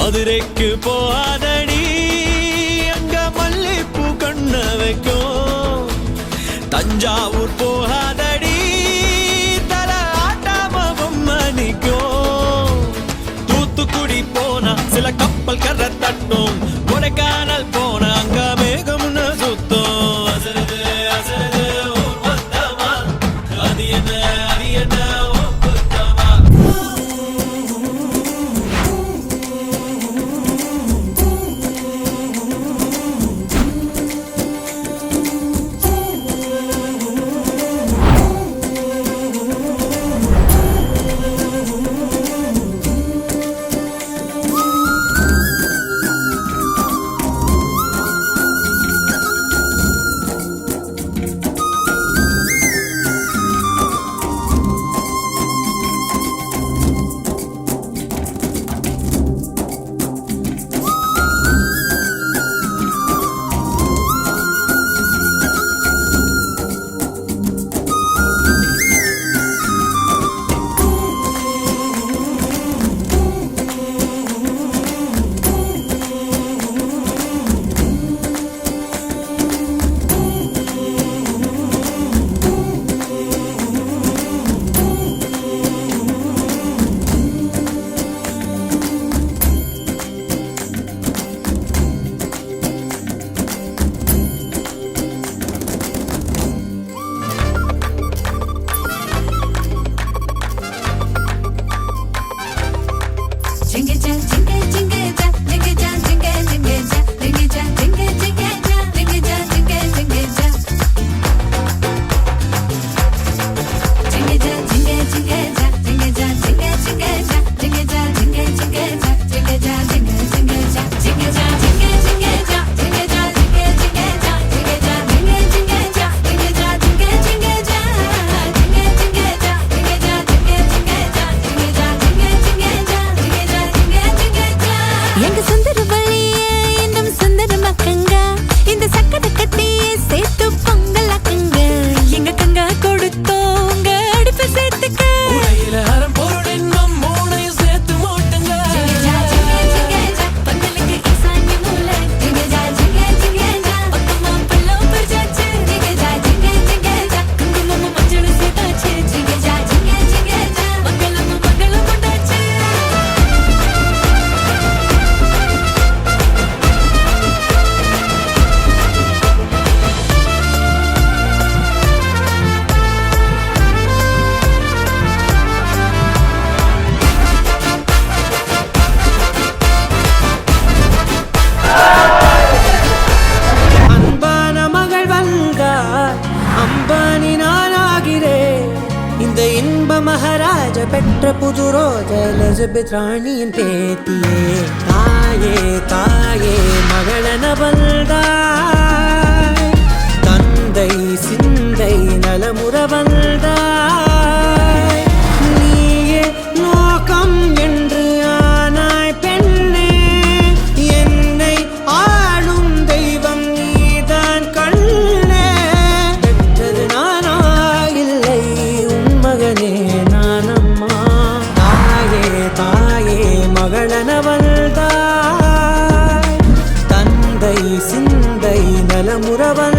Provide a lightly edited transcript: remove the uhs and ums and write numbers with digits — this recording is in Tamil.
மதுரைக்கு போகாதடி அங்க மல்லிப்பூ கண்ண வைக்கும். தஞ்சாவூர் போகாதடி தல ஆட்டாம பொம்மணிக்கும். தூத்துக்குடி போனா சில கப்பல் கரை தட்டும். கொடைக்கானல் போனா அங்க மேகம்னு சுத்தும். அசருது அசருது ஊர் மொத்தமா அது என்ன அது என்ன மகாராஜ பெற்ற புது ரோஜ எலிசபெத் ராணியின் பேத்தியே. தாயே தாயே மகளன வந்தாய், தந்தை சிந்தை நலமுற வந்தாய். நீயே நோக்கம் என்று ஆனாய் பெண்ணே, என்னை ஆளும் தெய்வம் நீதான் கண்ணே. பெற்றது நானா இல்லை உன் மகனே நானம்மா. தாயே தாயே மகளன வந்தாய், தந்தை சிந்தை நலமுற வந்தாய்.